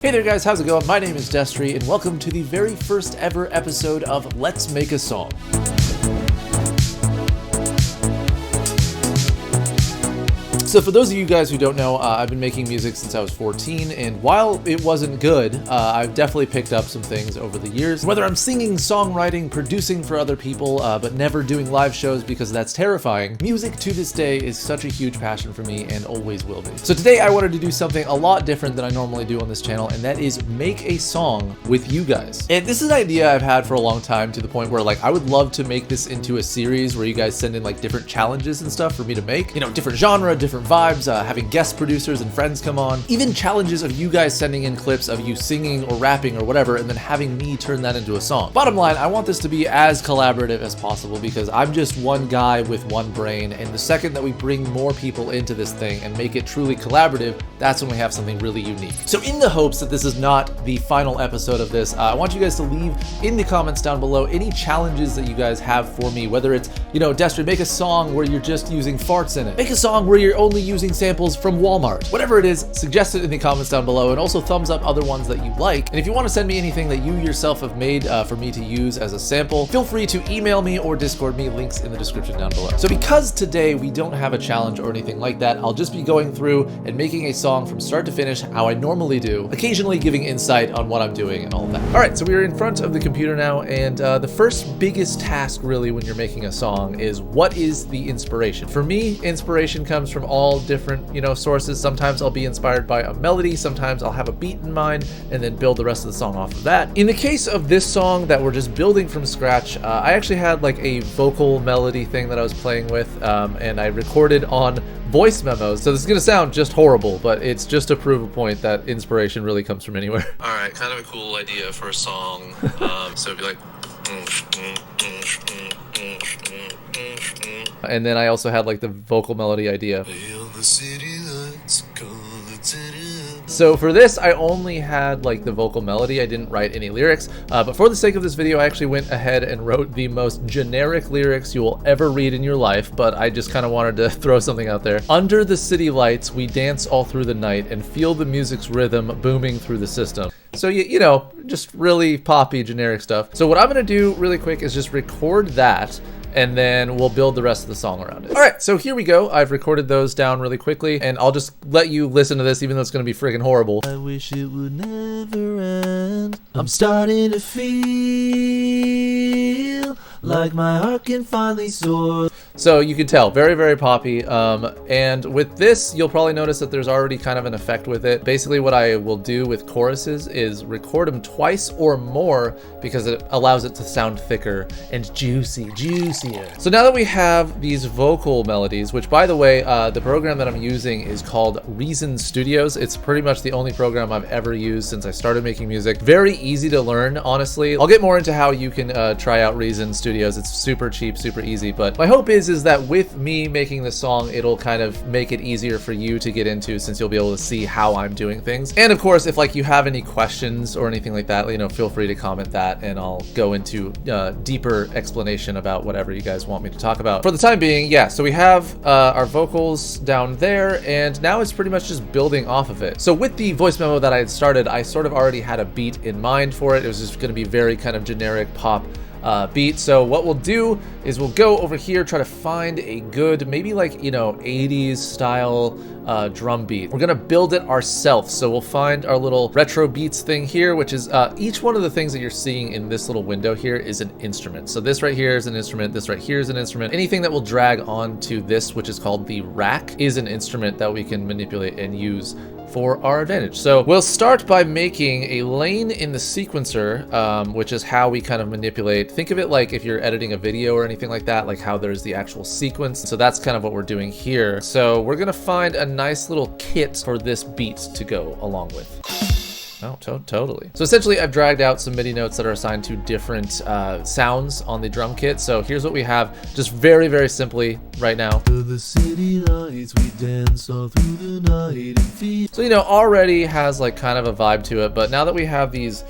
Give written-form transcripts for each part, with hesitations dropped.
Hey there guys, how's it going? My name is Destery and welcome to the very first ever episode of Let's Make a Song. So for those of you guys who don't know, I've been making music since I was 14, and while it wasn't good, I've definitely picked up some things over the years. Whether I'm singing, songwriting, producing for other people, but never doing live shows because that's terrifying, music to this day is such a huge passion for me and always will be. So today I wanted to do something a lot different than I normally do on this channel, and that is make a song with you guys. And this is an idea I've had for a long time, to the point where like I would love to make this into a series where you guys send in like different challenges and stuff for me to make. You know, different genre, different vibes, having guest producers and friends come on, even challenges of you guys sending in clips of you singing or rapping or whatever, and then having me turn that into a song. Bottom line, I want this to be as collaborative as possible because I'm just one guy with one brain, and the second that we bring more people into this thing and make it truly collaborative, that's when we have something really unique. So in the hopes that this is not the final episode of this, I want you guys to leave in the comments down below any challenges that you guys have for me, whether it's, you know, Destry, make a song where you're just using farts in it, make a song where you're only using samples from Walmart. Whatever it is, suggest it in the comments down below, and also thumbs up other ones that you like. And if you want to send me anything that you yourself have made for me to use as a sample, feel free to email me or Discord me, links in the description down below. So because today we don't have a challenge or anything like that, I'll just be going through and making a song from start to finish how I normally do, occasionally giving insight on what I'm doing and all of that. All right, so we are in front of the computer now, and the first biggest task really when you're making a song is what is the inspiration? For me, inspiration comes from all different, you know, sources. Sometimes I'll be inspired by a melody, sometimes I'll have a beat in mind and then build the rest of the song off of that. In the case of this song that we're just building from scratch, I actually had like a vocal melody thing that I was playing with, and I recorded on voice memos. So this is gonna sound just horrible, but it's just to prove a point that inspiration really comes from anywhere. All right, kind of a cool idea for a song. So it'd be like, and then I also had like the vocal melody idea. So for this, I only had like the vocal melody. I didn't write any lyrics, but for the sake of this video, I actually went ahead and wrote the most generic lyrics you will ever read in your life, but I just kind of wanted to throw something out there. Under the city lights, we dance all through the night and feel the music's rhythm booming through the system. So, you know, just really poppy, generic stuff. So what I'm gonna do really quick is just record that, and then we'll build the rest of the song around it. All right, so here we go. I've recorded those down really quickly, and I'll just let you listen to this, even though it's gonna be friggin' horrible. I wish it would never end. I'm starting to feel like my heart can finally soar. So you can tell, very, very poppy. And with this, you'll probably notice that there's already kind of an effect with it. Basically what I will do with choruses is record them twice or more because it allows it to sound thicker and juicier. So now that we have these vocal melodies, which by the way, the program that I'm using is called Reason Studios. It's pretty much the only program I've ever used since I started making music. Very easy to learn, honestly. I'll get more into how you can try out Reason Studios. It's super cheap, super easy, but my hope is that with me making this song, it'll kind of make it easier for you to get into, since you'll be able to see how I'm doing things. And of course, if like you have any questions or anything like that, you know, feel free to comment that and I'll go into deeper explanation about whatever you guys want me to talk about. For the time being, yeah, so we have our vocals down there, and now it's pretty much just building off of it. So with the voice memo that I had started, I sort of already had a beat in mind for it. It was just gonna be very kind of generic pop beat. So what we'll do is we'll go over here, try to find a good, maybe like, you know, 80s style drum beat. We're gonna build it ourselves. So we'll find our little retro beats thing here, which is each one of the things that you're seeing in this little window here is an instrument. So this right here is an instrument, this right here is an instrument. Anything that will drag onto this, which is called the rack, is an instrument that we can manipulate and use for our advantage. So we'll start by making a lane in the sequencer, which is how we kind of manipulate. Think of it like if you're editing a video or anything like that, like how there's the actual sequence. So that's kind of what we're doing here. So we're gonna find a nice little kit for this beat to go along with. Oh, totally. So essentially I've dragged out some MIDI notes that are assigned to different sounds on the drum kit. So here's what we have, just very, very simply right now. To the city lights, we dance all through the night and feel. So, you know, already has like kind of a vibe to it, but now that we have these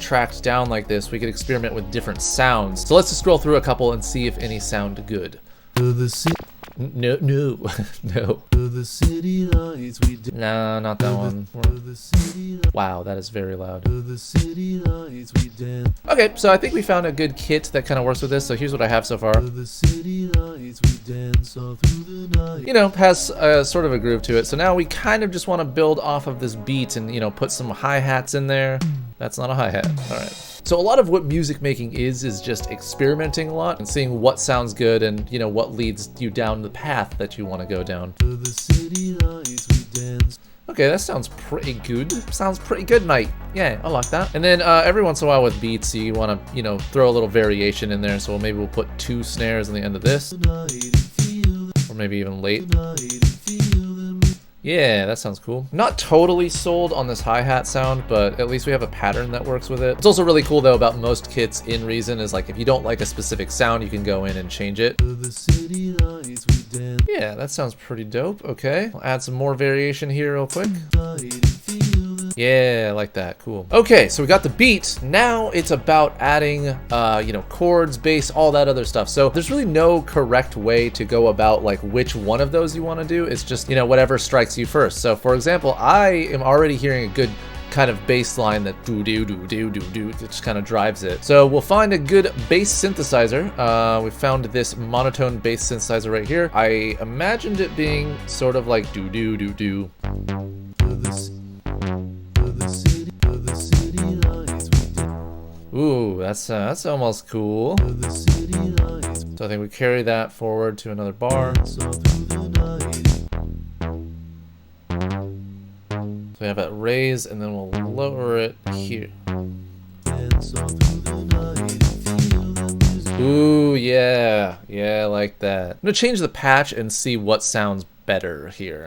tracked down like this, we could experiment with different sounds. So let's just scroll through a couple and see if any sound good. To the city. No, no, no. The city lights we dance. No, not that one. The city Wow, that is very loud. the city lights we dance. Okay, so I think we found a good kit that kind of works with this. So here's what I have so far. The city lights we dance all through the night. You know, has sort of a groove to it. So now we kind of just want to build off of this beat and, you know, put some hi-hats in there. That's not a hi-hat. All right. So a lot of what music making is just experimenting a lot and seeing what sounds good and, you know, what leads you down the path that you want to go down. The city lights we dance. Okay, that sounds pretty good. Sounds pretty good, mate. Yeah, I like that. And then every once in a while with beats, you want to, you know, throw a little variation in there. So maybe we'll put 2 snares on the end of this. Or maybe even late. Yeah, that sounds cool. Not totally sold on this hi-hat sound, but at least we have a pattern that works with it. It's also really cool though about most kits in Reason is like if you don't like a specific sound, you can go in and change it. The city lights we dance. Yeah, that sounds pretty dope. Okay, I'll add some more variation here real quick. Yeah, I like that. Cool. Okay, so we got the beat. Now it's about adding, you know, chords, bass, all that other stuff. So there's really no correct way to go about like which one of those you want to do. It's just, you know, whatever strikes you first. So for example, I am already hearing a good kind of bass line that do-do-do-do-do-do that just kind of drives it. So we'll find a good bass synthesizer. We found this monotone bass synthesizer right here. I imagined it being sort of like do-do-do-do. Ooh, that's almost cool. So I think we carry that forward to another bar. So we have that raise, and then we'll lower it here. Ooh, yeah, I like that. I'm gonna change the patch and see what sounds better here.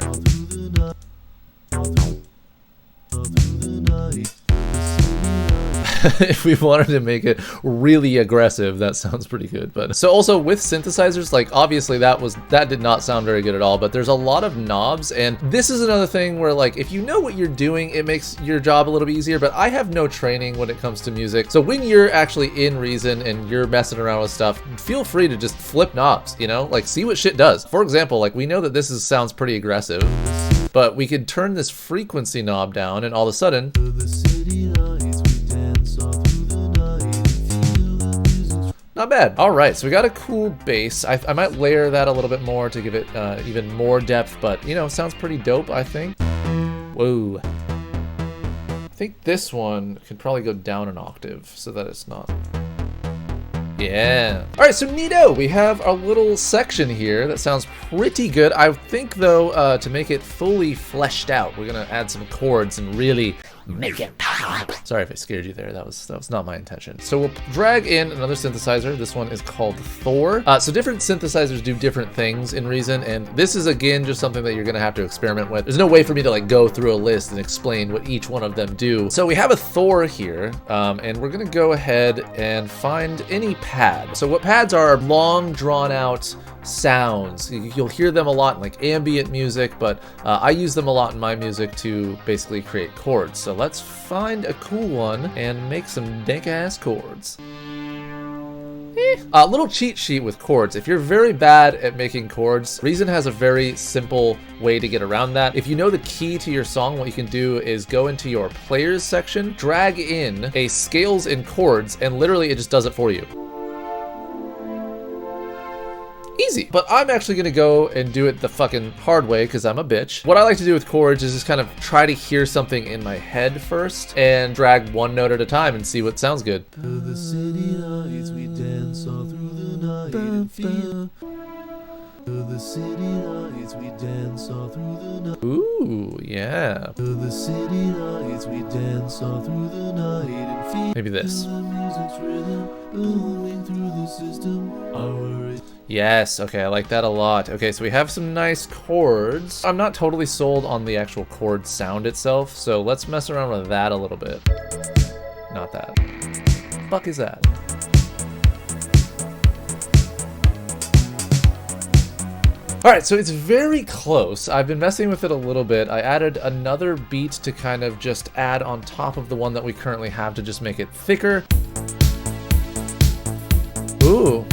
If we wanted to make it really aggressive, that sounds pretty good. But so also with synthesizers, like obviously that did not sound very good at all, but there's a lot of knobs, and this is another thing where like if you know what you're doing, it makes your job a little bit easier. But I have no training when it comes to music, so when you're actually in Reason and you're messing around with stuff, feel free to just flip knobs, you know, like see what shit does. For example, like we know that this sounds pretty aggressive, but we could turn this frequency knob down and all of a sudden not bad. All right, so we got a cool bass. I might layer that a little bit more to give it even more depth, but you know, sounds pretty dope, I think. Whoa. I think this one could probably go down an octave so that it's not. Yeah. All right, so neato. We have our little section here that sounds pretty good. I think though, to make it fully fleshed out, we're gonna add some chords and really make it pop. Sorry if I scared you there. That was not my intention. So we'll drag in another synthesizer. This one is called Thor. So different synthesizers do different things in Reason, and this is again just something that you're gonna have to experiment with. There's no way for me to like go through a list and explain what each one of them do. So we have a Thor here, and we're gonna go ahead and find any pad. So what pads are long drawn out sounds. You'll hear them a lot in like ambient music, but I use them a lot in my music to basically create chords. So let's find a cool one and make some dank ass chords. A little cheat sheet with chords. If you're very bad at making chords, Reason has a very simple way to get around that. If you know the key to your song, what you can do is go into your players section, drag in a scales and chords, and literally it just does it for you. Easy. But I'm actually gonna go and do it the fucking hard way because I'm a bitch. What I like to do with chords is just kind of try to hear something in my head first and drag one note at a time and see what sounds good. The city lights we dance all through the night and feel. The city lights we dance all through the night. Ooh, yeah. The city lights we dance all through the night and feel. Maybe this. The music's rhythm booming through the system. Yes, okay, I like that a lot. Okay, so we have some nice chords. I'm not totally sold on the actual chord sound itself, so let's mess around with that a little bit. Not that. Fuck is that? All right, so it's very close. I've been messing with it a little bit. I added another beat to kind of just add on top of the one that we currently have to just make it thicker. Ooh.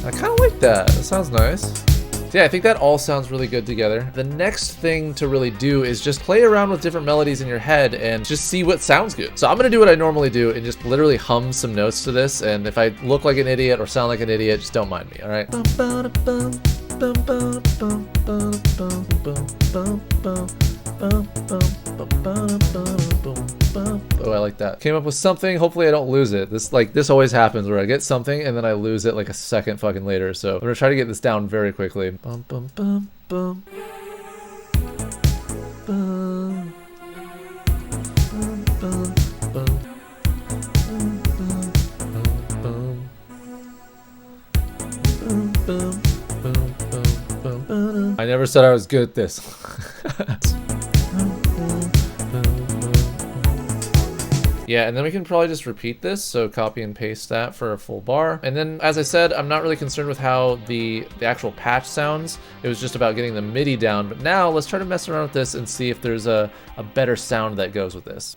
I kind of like like that. That sounds nice. So yeah, I think that all sounds really good together. The next thing to really do is just play around with different melodies in your head and just see what sounds good. So I'm gonna do what I normally do and just literally hum some notes to this. And if I look like an idiot or sound like an idiot, just don't mind me, all right? Oh, I like that. Came up with something. Hopefully I don't lose it. This always happens where I get something and then I lose it like a second fucking later. So I'm gonna try to get this down very quickly. Bum, bum, bum, bum. Bum. Bum, bum, bum. I never said I was good at this. Yeah, and then we can probably just repeat this, so copy and paste that for a full bar. And then, as I said, I'm not really concerned with how the actual patch sounds. It was just about getting the MIDI down, but now let's try to mess around with this and see if there's a better sound that goes with this.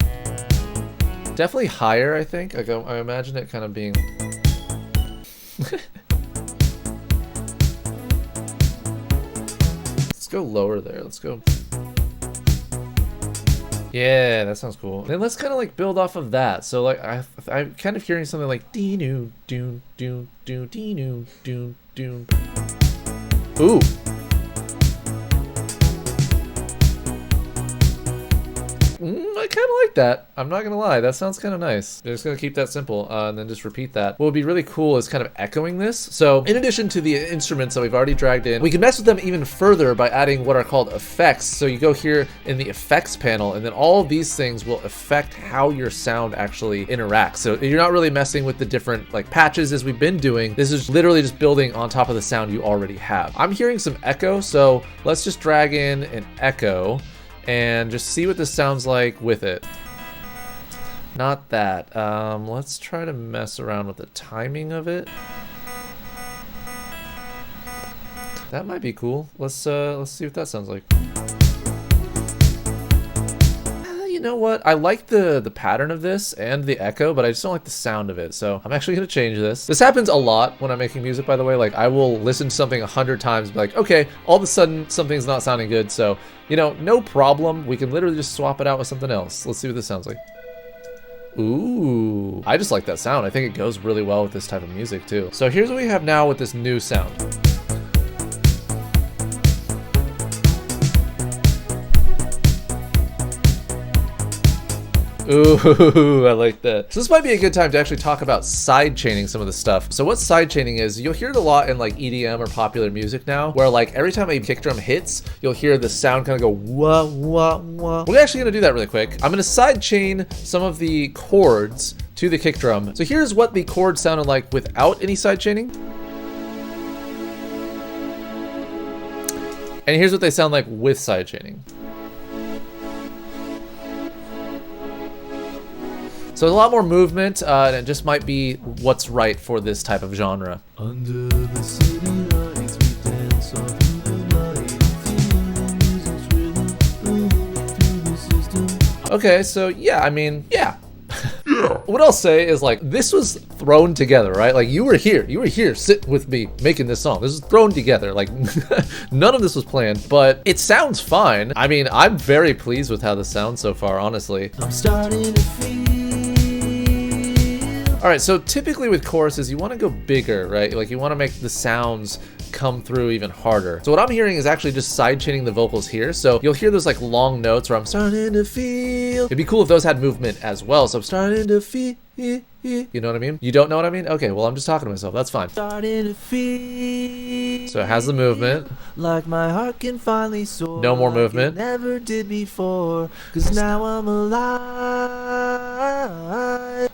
Definitely higher, I think. Like, I imagine it kind of being... Let's go lower there, let's go... Yeah, that sounds cool. Then let's kind of like build off of that. So like I'm kind of hearing something like dee doo doo doo doo dee doo doo doo. Ooh. I kind of like that. I'm not gonna lie, that sounds kind of nice. I'm just gonna keep that simple and then just repeat that. What would be really cool is kind of echoing this. So in addition to the instruments that we've already dragged in, we can mess with them even further by adding what are called effects. So you go here in the effects panel and then all of these things will affect how your sound actually interacts. So you're not really messing with the different like patches as we've been doing. This is literally just building on top of the sound you already have. I'm hearing some echo, so let's just drag in an echo and just see what this sounds like with it. Not that. Let's try to mess around with the timing of it. That might be cool. Let's see what that sounds like. You know what? I like the pattern of this and the echo, but I just don't like the sound of it. So I'm actually gonna change this. This happens a lot when I'm making music, by the way. Like I will listen to something 100 times and be like, okay, all of a sudden something's not sounding good. So, you know, no problem. We can literally just swap it out with something else. Let's see what this sounds like. Ooh, I just like that sound. I think it goes really well with this type of music too. So here's what we have now with this new sound. Ooh, I like that. So this might be a good time to actually talk about side chaining some of the stuff. So what side chaining is, you'll hear it a lot in like EDM or popular music now, where like every time a kick drum hits, you'll hear the sound kind of go wah, wah, wah. We're actually gonna do that really quick. I'm gonna side chain some of the chords to the kick drum. So here's what the chords sounded like without any side chaining. And here's what they sound like with side chaining. So a lot more movement, and it just might be what's right for this type of genre. Under the city lights, we dance all through the night, feel the music's rhythm booming through the system. Okay, so yeah, I mean, yeah. What I'll say is like, this was thrown together, right? Like you were here sitting with me making this song. This is thrown together. Like none of this was planned, but it sounds fine. I mean, I'm very pleased with how this sounds so far, honestly. I'm starting to feel. All right, so typically with choruses, you want to go bigger, right? Like you want to make the sounds come through even harder. So what I'm hearing is actually just side chaining the vocals here. So you'll hear those like long notes where I'm starting to feel. It'd be cool if those had movement as well. So I'm starting to feel. You know what I mean? You don't know what I mean? Okay, well, I'm just talking to myself. That's fine. Starting to feel. So it has the movement. Like my heart can finally soar. No more movement. Like it never did before. Cause now I'm alive.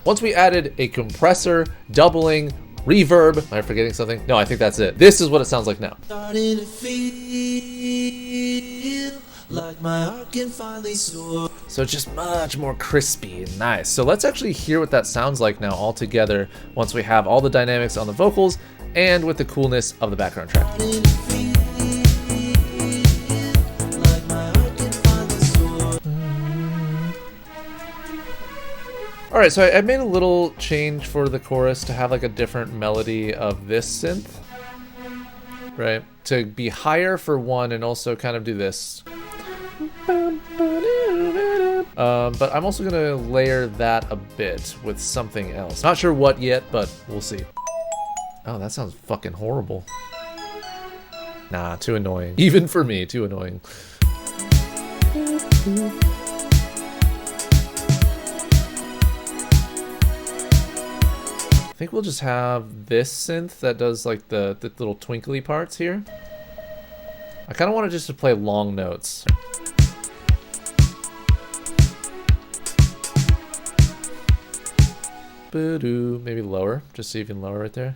Once we added a compressor, doubling, reverb. Am I forgetting something? No, I think that's it. This is what it sounds like now. Starting to feel like my heart can finally soar. So it's just much more crispy and nice. So let's actually hear what that sounds like now all together once we have all the dynamics on the vocals and with the coolness of the background track. All right, so I made a little change for the chorus to have like a different melody of this synth. right? To be higher for one and also kind of do this. But I'm also gonna layer that a bit with something else. Not sure what yet, but we'll see. Oh, that sounds fucking horrible. Nah, too annoying. Even for me, too annoying. I think we'll just have this synth that does like the little twinkly parts here. I kind of want it just to play long notes. Boo-doo. Maybe lower, just even lower right there.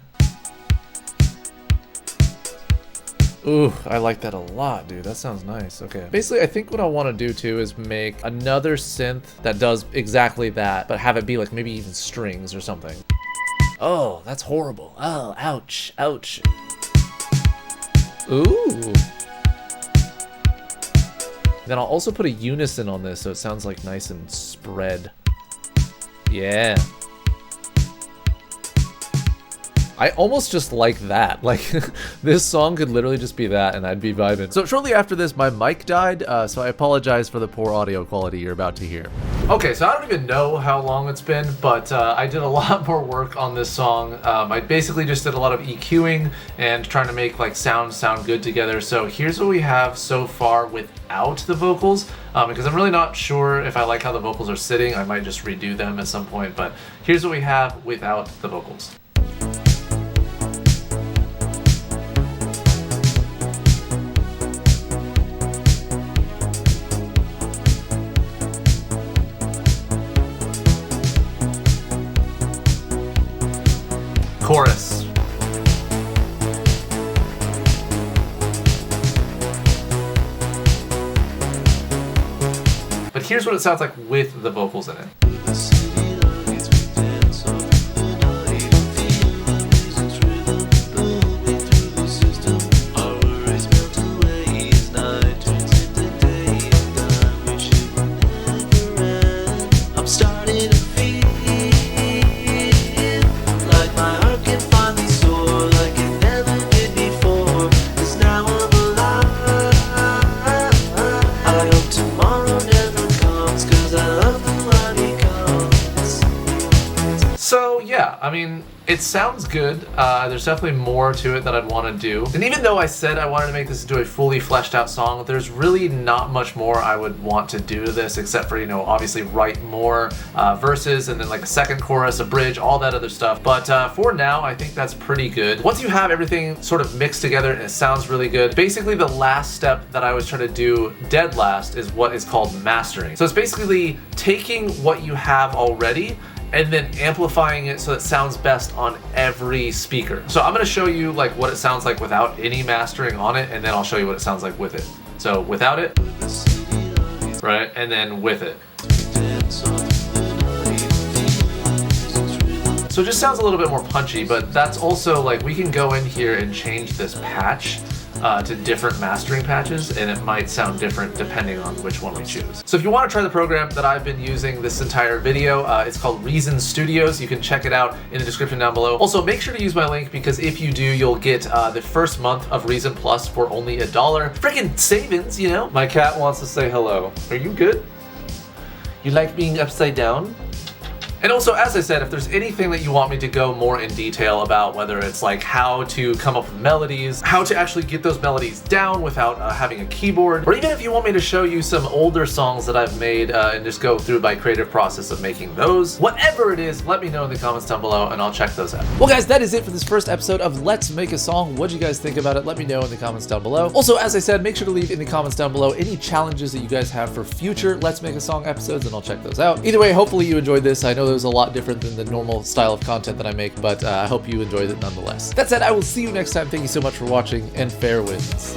Ooh, I like that a lot, dude. That sounds nice. Okay. Basically, I think what I want to do too is make another synth that does exactly that, but have it be like maybe even strings or something. Oh, that's horrible. Oh, ouch, ouch. Ooh. Then I'll also put a unison on this so it sounds like nice and spread. Yeah. I almost just like that. Like, this song could literally just be that and I'd be vibing. So shortly after this, my mic died, so I apologize for the poor audio quality you're about to hear. Okay, so I don't even know how long it's been, but I did a lot more work on this song. I basically just did a lot of EQing and trying to make like sound good together. So here's what we have so far without the vocals, because I'm really not sure if I like how the vocals are sitting. I might just redo them at some point, but here's what we have without the vocals. Chorus. But here's what it sounds like with the vocals in it. I mean, it sounds good. There's definitely more to it that I'd want to do. And even though I said I wanted to make this into a fully fleshed out song, there's really not much more I would want to do to this except for, you know, obviously write more verses and then like a second chorus, a bridge, all that other stuff. But for now, I think that's pretty good. Once you have everything sort of mixed together and it sounds really good, basically the last step that I was trying to do dead last is what is called mastering. So it's basically taking what you have already and then amplifying it so it sounds best on every speaker. So I'm gonna show you like what it sounds like without any mastering on it, and then I'll show you what it sounds like with it. So without it, right, and then with it. So it just sounds a little bit more punchy, but that's also like we can go in here and change this patch to different mastering patches, and it might sound different depending on which one we choose. So if you want to try the program that I've been using this entire video, it's called Reason Studios. You can check it out in the description down below. Also, make sure to use my link because if you do, you'll get the first month of Reason Plus for only $1. Freaking savings, you know? My cat wants to say hello. Are you good? You like being upside down? And also, as I said, if there's anything that you want me to go more in detail about, whether it's like how to come up with melodies, how to actually get those melodies down without having a keyboard, or even if you want me to show you some older songs that I've made and just go through my creative process of making those, whatever it is, let me know in the comments down below and I'll check those out. Well guys, that is it for this first episode of Let's Make a Song. What'd you guys think about it? Let me know in the comments down below. Also, as I said, make sure to leave in the comments down below any challenges that you guys have for future Let's Make a Song episodes and I'll check those out. Either way, hopefully you enjoyed this. I know there's a lot different than the normal style of content that I make, but I hope you enjoyed it nonetheless. That said, I will see you next time. Thank you so much for watching, and fair winds.